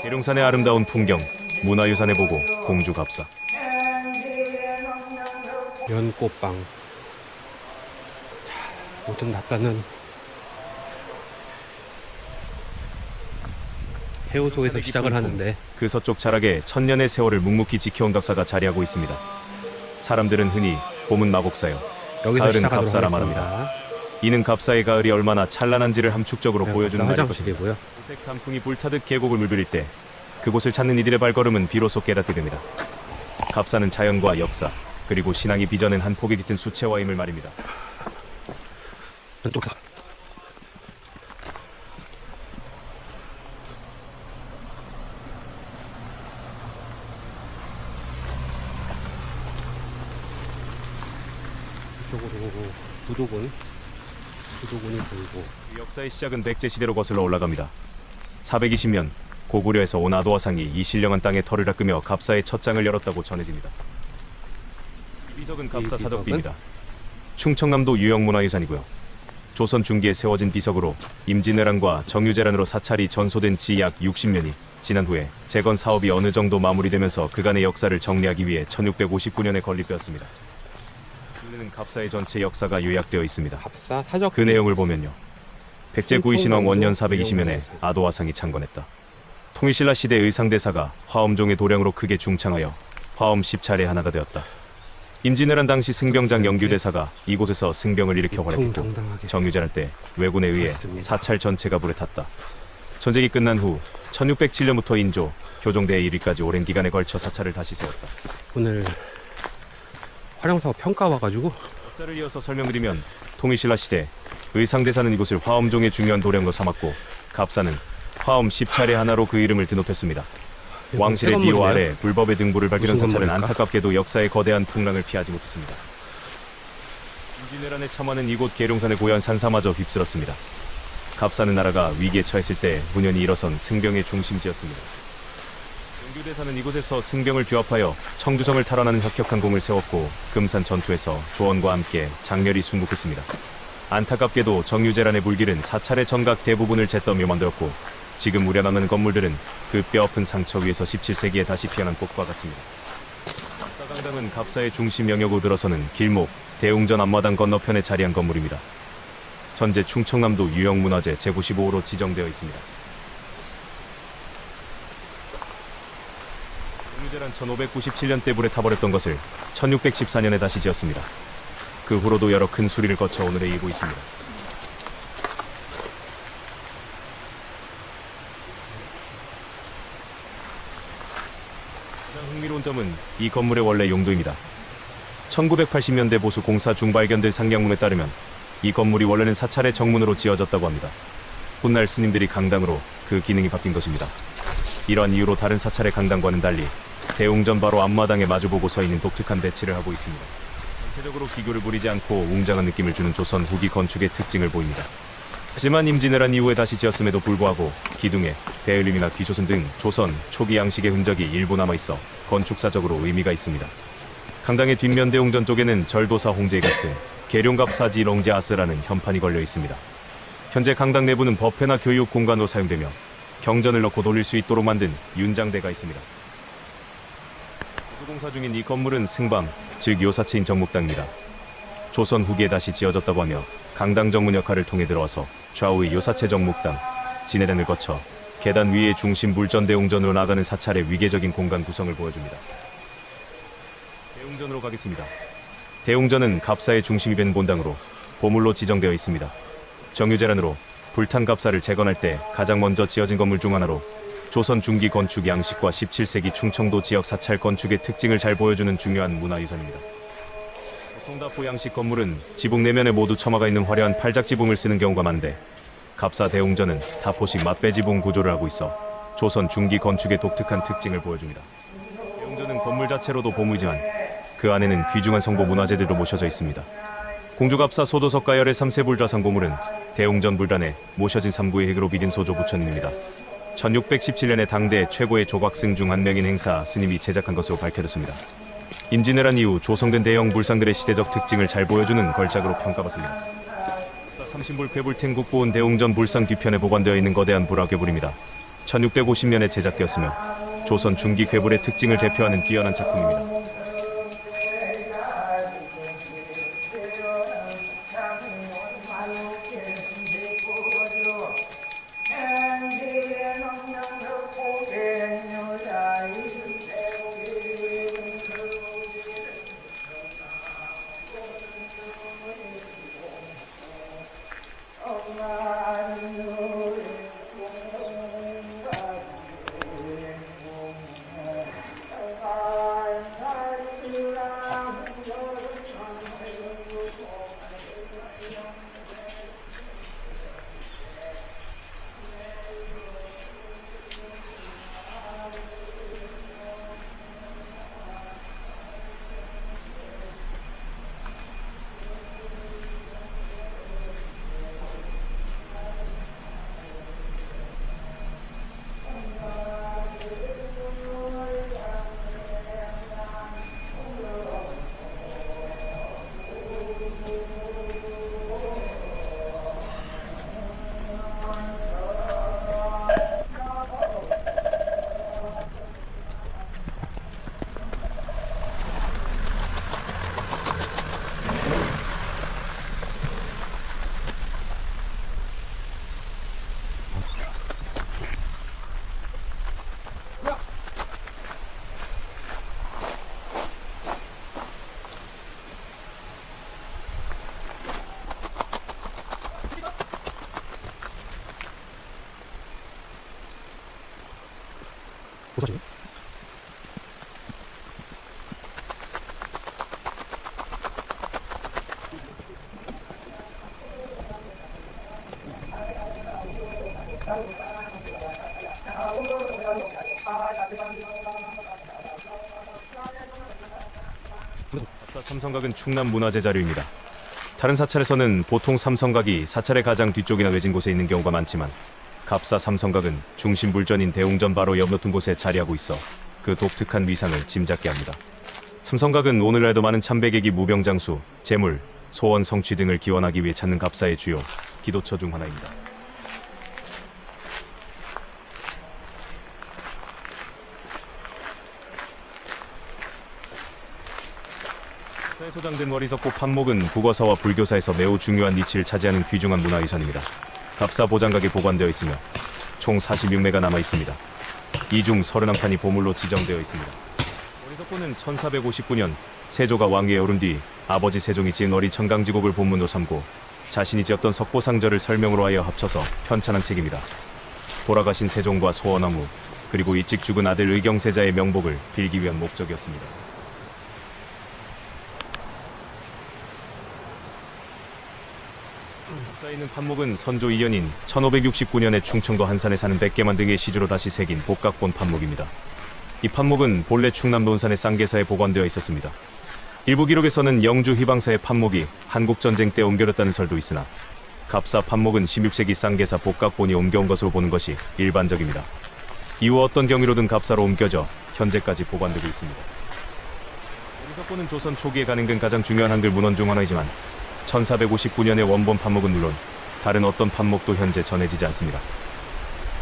계룡산의 아름다운 풍경, 문화유산에 보고 공주갑사. 연꽃빵. 자, 모든 답사는 해우소에서 시작을 하는데 그 서쪽 자락에 천년의 세월을 묵묵히 지켜온 갑사가 자리하고 있습니다. 사람들은 흔히 봄은 마곡사요, 여기서 가을은 시작하도록 갑사라 하겠습니다. 말합니다. 이는 갑사의 가을이 얼마나 찬란한지를 함축적으로 보여주는 말일 것입니다. 화장실이고요. 색 단풍이 불타듯 계곡을 물들일 때 그곳을 찾는 이들의 발걸음은 비로소 깨닫게 됩니다. 갑사는 자연과 역사 그리고 신앙이 빚어낸 한 폭이 깃든 수채화임을 말입니다. 왼쪽다. 이쪽으로 부도군이 보이고. 역사의 시작은 백제시대로 거슬러 올라갑니다. 420년 고구려에서 온 아도화상이 이 신령한 땅에 터를 닦으며 갑사의 첫 장을 열었다고 전해집니다. 이 비석은 갑사 사덕비입니다. 충청남도 유형문화유산이고요. 조선 중기에 세워진 비석으로 임진왜란과 정유재란으로 사찰이 전소된 지 약 60년이 지난 후에 재건 사업이 어느 정도 마무리되면서 그간의 역사를 정리하기 위해 1659년에 건립되었습니다. 는 갑사의 전체 역사가 요약되어 있습니다. 갑사 사적. 그 내용을 보면요. 백제 구이신왕 원년 420년에 아도화상이 창건했다. 통일신라 시대 의상대사가 화엄종의 도량으로 크게 중창하여 화엄 10차례 하나가 되었다. 임진왜란 당시 승병장 영규대사가 이곳에서 승병을 일으켜 활약했고 정유재란 때 왜군에 의해 사찰 전체가 불에 탔다. 전쟁이 끝난 후 1607년부터 인조, 교종대의 1위까지 오랜 기간에 걸쳐 사찰을 다시 세웠다. 오늘 활용사고 평가 와가지고 역사를 이어서 설명드리면 통일신라 시대 의상대사는 이곳을 화엄종의 중요한 도량으로 삼았고 갑사는 화엄 10차례 하나로 그 이름을 드높였습니다. 왕실의 비호 아래 불법의 등불을 밝히는 사찰은 안타깝게도 역사의 거대한 풍랑을 피하지 못했습니다. 임진왜란의 참화는 이곳 계룡산의 고요한 산사마저 휩쓸었습니다. 갑사는 나라가 위기에 처했을 때 문현이 일어선 승병의 중심지였습니다. 영규대사는 이곳에서 승병을 규합하여 청두성을 탈환하는 혁혁한 공을 세웠고 금산 전투에서 조원과 함께 장렬히 순국했습니다. 안타깝게도 정유재란의 불길은 사찰의 정각 대부분을 잿더미에 만들었고 지금 우려나는 건물들은 그 뼈아픈 상처 위에서 17세기에 다시 피어난 꽃과 같습니다. 갑사강당은 갑사의 중심 영역으로 들어서는 길목, 대웅전 앞마당 건너편에 자리한 건물입니다. 현재 충청남도 유형문화재 제95호로 지정되어 있습니다. 정유재란 1597년때 불에 타버렸던 것을 1614년에 다시 지었습니다. 그 후로도 여러 큰 수리를 거쳐 오늘에 이르고 있습니다. 가장 흥미로운 점은 이 건물의 원래 용도입니다. 1980년대 보수 공사 중 발견된 상량문에 따르면 이 건물이 원래는 사찰의 정문으로 지어졌다고 합니다. 훗날 스님들이 강당으로 그 기능이 바뀐 것입니다. 이러한 이유로 다른 사찰의 강당과는 달리 대웅전 바로 앞마당에 마주보고 서 있는 독특한 배치를 하고 있습니다. 전체적으로 기교를 부리지 않고 웅장한 느낌을 주는 조선 후기 건축의 특징을 보입니다. 하지만 임진왜란 이후에 다시 지었음에도 불구하고 기둥에 배을림이나 귀소선 등 조선 초기 양식의 흔적이 일부 남아있어 건축사적으로 의미가 있습니다. 강당의 뒷면 대웅전 쪽에는 절도사 홍제가 쓴 계룡갑사지 롱제아스라는 현판이 걸려 있습니다. 현재 강당 내부는 법회나 교육 공간으로 사용되며 경전을 넣고 돌릴 수 있도록 만든 윤장대가 있습니다. 공사 중인 이 건물은 승방, 즉 요사체인 정묵당입니다. 조선 후기에 다시 지어졌다고 하며 강당 정문 역할을 통해 들어와서 좌우의 요사체 정묵당, 진해단을 거쳐 계단 위의 중심 물전대웅전으로 나가는 사찰의 위계적인 공간 구성을 보여줍니다. 대웅전으로 가겠습니다. 대웅전은 갑사의 중심이 된 본당으로 보물로 지정되어 있습니다. 정유재란으로 불탄 갑사를 재건할 때 가장 먼저 지어진 건물 중 하나로 조선 중기 건축 양식과 17세기 충청도 지역 사찰 건축의 특징을 잘 보여주는 중요한 문화유산입니다. 통다포 양식 건물은 지붕 내면에 모두 처마가 있는 화려한 팔작 지붕을 쓰는 경우가 많은데 갑사 대웅전은 다포식 맞배 지붕 구조를 하고 있어 조선 중기 건축의 독특한 특징을 보여줍니다. 대웅전은 건물 자체로도 보물이지만 그 안에는 귀중한 성보 문화재들도 모셔져 있습니다. 공주갑사 소도석 가열의 3세 불좌상 보물은 대웅전 불단에 모셔진 3구의 핵으로 비딘 소조 부처님입니다. 1617년에 당대 최고의 조각승 중 한 명인 행사 스님이 제작한 것으로 밝혀졌습니다. 임진왜란 이후 조성된 대형 불상들의 시대적 특징을 잘 보여주는 걸작으로 평가받습니다. 삼신불 괴불탱국보은 대웅전 불상 뒤편에 보관되어 있는 거대한 불화괴불입니다. 1650년에 제작되었으며 조선 중기 괴물의 특징을 대표하는 뛰어난 작품입니다. 보사지네. 갑사 삼성각은 충남 문화재 자료입니다. 다른 사찰에서는 보통 삼성각이 사찰의 가장 뒤쪽이나 외진 곳에 있는 경우가 많지만 갑사 삼성각은 중심 물전인 대웅전 바로 옆 높은 곳에 자리하고 있어 그 독특한 위상을 짐작게 합니다. 삼성각은 오늘날도 많은 참배객이 무병장수, 재물, 소원 성취 등을 기원하기 위해 찾는 갑사의 주요 기도처 중 하나입니다. 갑사에 소장된 월이석고 판목은 국어사와 불교사에서 매우 중요한 위치를 차지하는 귀중한 문화유산입니다. 갑사 보장각에 보관되어 있으며 총 46매가 남아 있습니다. 이 중 31판이 보물로 지정되어 있습니다. 월이석고는 1459년 세조가 왕위에 오른 뒤 아버지 세종이 지은 월이 천강지곡을 본문으로 삼고 자신이 지었던 석고상절을 설명으로 하여 합쳐서 편찬한 책입니다. 돌아가신 세종과 소원왕후 그리고 일찍 죽은 아들 의경세자의 명복을 빌기 위한 목적이었습니다. 갑사에 있는 판목은 선조 2년인 1569년에 충청도 한산에 사는 백개만 등의 시주로 다시 새긴 복각본 판목입니다. 이 판목은 본래 충남 논산의 쌍계사에 보관되어 있었습니다. 일부 기록에서는 영주 휘방사의 판목이 한국전쟁 때 옮겨졌다는 설도 있으나 갑사 판목은 16세기 쌍계사 복각본이 옮겨온 것으로 보는 것이 일반적입니다. 이후 어떤 경위로든 갑사로 옮겨져 현재까지 보관되고 있습니다. 월이석고는 조선 초기에 가능된 가장 중요한 한글 문헌 중 하나이지만 1459년의 원본 판목은 물론 다른 어떤 판목도 현재 전해지지 않습니다.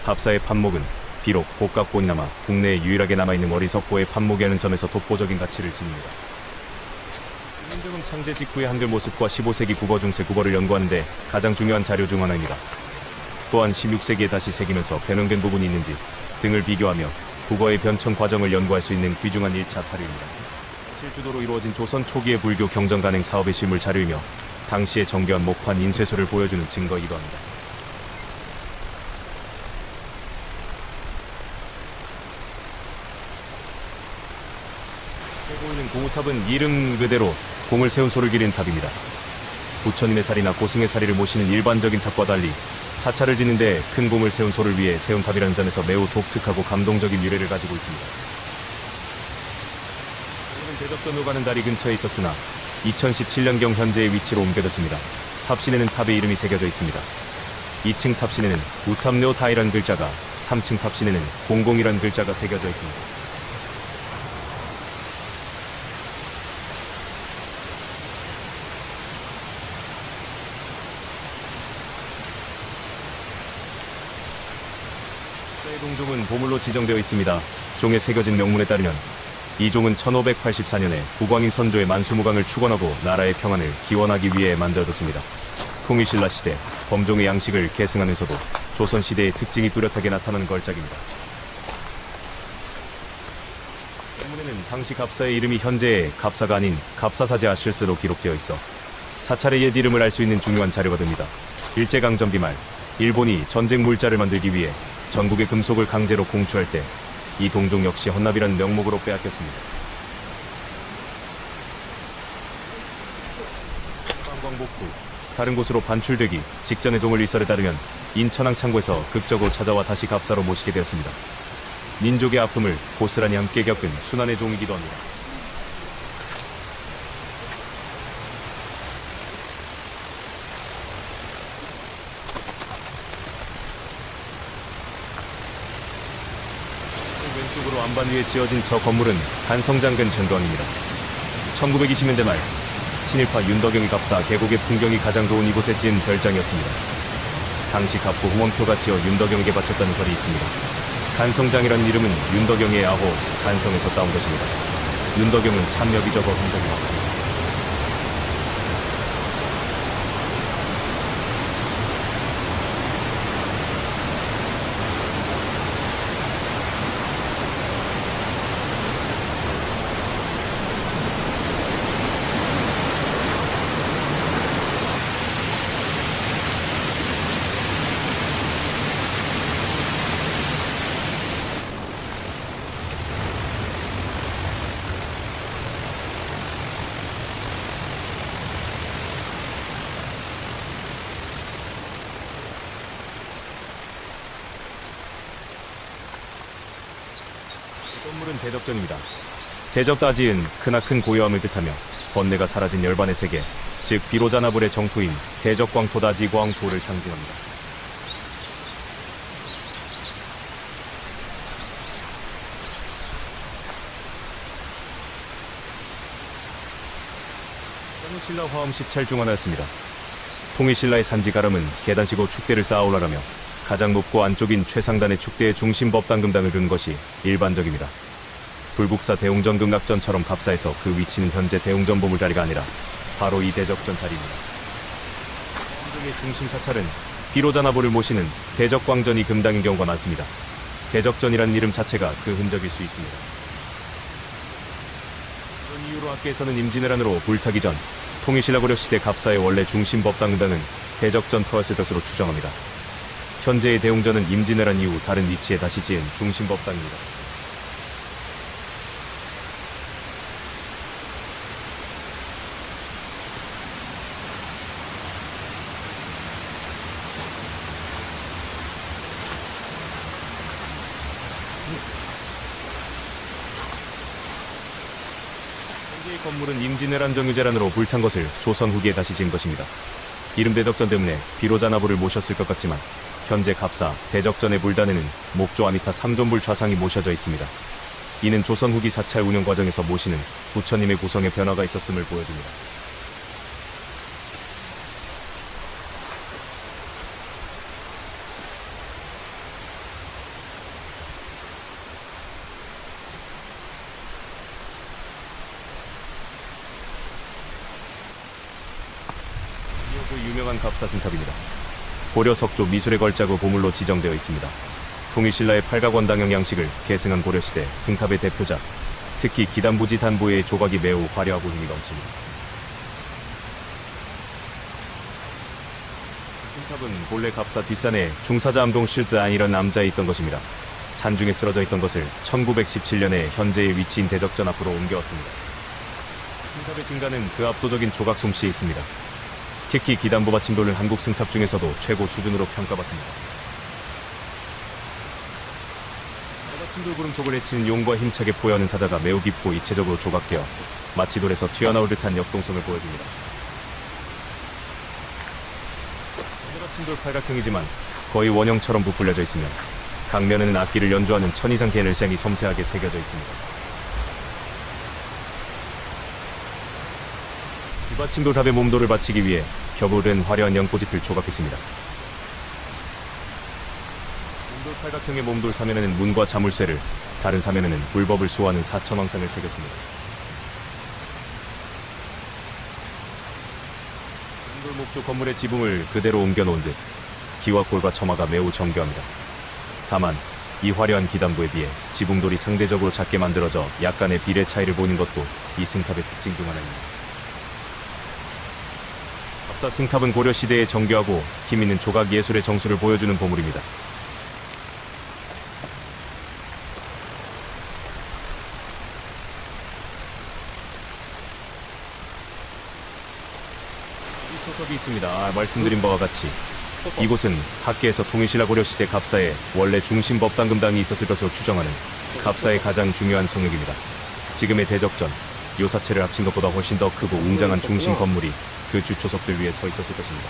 갑사의 판목은 비록 복각본이나마 국내에 유일하게 남아있는 월이석고의 판목이라는 점에서 독보적인 가치를 지닙니다. 민정음 창제 직후의 한글 모습과 15세기 국어 중세 국어를 연구하는 데 가장 중요한 자료 중 하나입니다. 또한 16세기에 다시 새기면서 변형된 부분이 있는지 등을 비교하며 국어의 변천 과정을 연구할 수 있는 귀중한 1차 사료입니다. 실주도로 이루어진 조선 초기의 불교 경전 간행 사업의 실물 자료이며 당시의 정교한 목판 인쇄소를 보여주는 증거이기도 합니다. 보이는 고우탑은 이름 그대로 공을 세운 소를 기린 탑입니다. 부처님의 사리나 고승의 사리를 모시는 일반적인 탑과 달리 사찰을 짓는데 큰 공을 세운 소를 위해 세운 탑이라는 점에서 매우 독특하고 감동적인 유래를 가지고 있습니다. 대덕전으로 가는 다리 근처에 있었으나 2017년경 현재의 위치로 옮겨졌습니다. 탑 시내는 탑의 이름이 새겨져 있습니다. 2층 탑 시내는 우탑네오타이라는 글자가, 3층 탑 시내는 공공이라는 글자가 새겨져 있습니다. 탑은 보물로 지정되어 있습니다. 종에 새겨진 명문에 따르면 이 종은 1584년에 국왕인 선조의 만수무강을 축원하고 나라의 평안을 기원하기 위해 만들어졌습니다. 통일신라 시대 범종의 양식을 계승하면서도 조선시대의 특징이 뚜렷하게 나타나는 걸작입니다. 명문에는 당시 갑사의 이름이 현재의 갑사가 아닌 갑사사제아 실세로 기록되어 있어 사찰의 옛 이름을 알 수 있는 중요한 자료가 됩니다. 일제강점기 말 일본이 전쟁 물자를 만들기 위해 전국의 금속을 강제로 공추할 때 이 동종 역시 헌납이라는 명목으로 빼앗겼습니다. 관광복 후 다른 곳으로 반출되기 직전의 종을 일설에 따르면 인천항 창고에서 극적으로 찾아와 다시 갑사로 모시게 되었습니다. 민족의 아픔을 고스란히 함께 겪은 순환의 종이기도 합니다. 왼쪽으로 안반 위에 지어진 저 건물은 간성장근 전도항입니다. 1920년대 말 친일파 윤덕영이 갑사 계곡의 풍경이 가장 좋은 이곳에 지은 별장이었습니다. 당시 갑부 홍원표가 지어 윤덕영에게 바쳤다는 설이 있습니다. 간성장이라는 이름은 윤덕영의 아호 간성에서 따온 것입니다. 윤덕영은 참 여기저기 흔적이 많습니다. 건물은 대적전입니다. 대적다지은 크나큰 고요함을 뜻하며 번뇌가 사라진 열반의 세계, 즉 비로자나불의 정토인 대적광토다지광토를 상징합니다. 통일신라 화엄 10찰 중 하나였습니다. 통일신라의 산지 가람은 계단시고 축대를 쌓아 올라가며 가장 높고 안쪽인 최상단의 축대의 중심 법당금당을 두는 것이 일반적입니다. 불국사 대웅전 극락전처럼 갑사에서 그 위치는 현재 대웅전 보물자리가 아니라 바로 이 대적전 자리입니다. 왕정의 중심 사찰은 비로자나보를 모시는 대적광전이 금당인 경우가 많습니다. 대적전이라는 이름 자체가 그 흔적일 수 있습니다. 그런 이유로 학계에서는 임진왜란으로 불타기 전 통일신라 고려시대 갑사의 원래 중심 법당금당은 대적전 터였을 것으로 추정합니다. 현재의 대웅전은 임진왜란 이후 다른 위치에 다시 지은 중심법당입니다. 현재의 건물은 임진왜란 정유재란으로 불탄 것을 조선 후기에 다시 지은 것입니다. 이름 대적전 때문에 비로자나보를 모셨을 것 같지만 현재 갑사 대적전의 불단에는 목조 아미타 3존불 좌상이 모셔져 있습니다. 이는 조선 후기 사찰 운영 과정에서 모시는 부처님의 구성에 변화가 있었음을 보여줍니다. 이어도 유명한 갑사승탑입니다. 고려 석조 미술의 걸작으로 보물로 지정되어 있습니다. 통일신라의 팔각원당형 양식을 계승한 고려시대 승탑의 대표작, 특히 기단부지 단부의 조각이 매우 화려하고 힘이 넘칩니다. 승탑은 본래 갑사 뒷산에 중사자 암동 실즈안이라는 남자에 있던 것입니다. 산중에 쓰러져 있던 것을 1917년에 현재의 위치인 대적전 앞으로 옮겨왔습니다. 승탑의 증가는 그 압도적인 조각 솜씨에 있습니다. 특히 기단부 받침돌은 한국 승탑 중에서도 최고 수준으로 평가받습니다. 받침돌 구름 속을 헤치는 용과 힘차게 포효하는 사자가 매우 깊고 입체적으로 조각되어 마치 돌에서 튀어나올 듯한 역동성을 보여줍니다. 받침돌 팔각형이지만 거의 원형처럼 부풀려져 있으며 강면에는 악기를 연주하는 1000 이상 개의 셀이 섬세하게 새겨져 있습니다. 뒷받침돌탑의 몸돌을 받치기 위해 격으로 된 화려한 연꽃잎을 조각했습니다. 팔각형의 몸돌 사면에는 문과 자물쇠를, 다른 사면에는 불법을 수호하는 사천왕상을 새겼습니다. 문돌 목조 건물의 지붕을 그대로 옮겨놓은 듯 기와골과 처마가 매우 정교합니다. 다만 이 화려한 기단부에 비해 지붕돌이 상대적으로 작게 만들어져 약간의 비례 차이를 보이는 것도 이 승탑의 특징 중 하나입니다. 갑사 승탑은 고려시대의 정교하고 힘있는 조각 예술의 정수를 보여주는 보물입니다. 이 초석이 있습니다. 말씀드린 바와 같이 이곳은 학계에서 통일신라 고려시대 갑사에 원래 중심 법당금당이 있었을 것으로 추정하는 갑사의 가장 중요한 성역입니다. 지금의 대적전, 요사체를 합친 것보다 훨씬 더 크고 웅장한 중심 건물이 그 주초석들 위에 서 있었을 것입니다.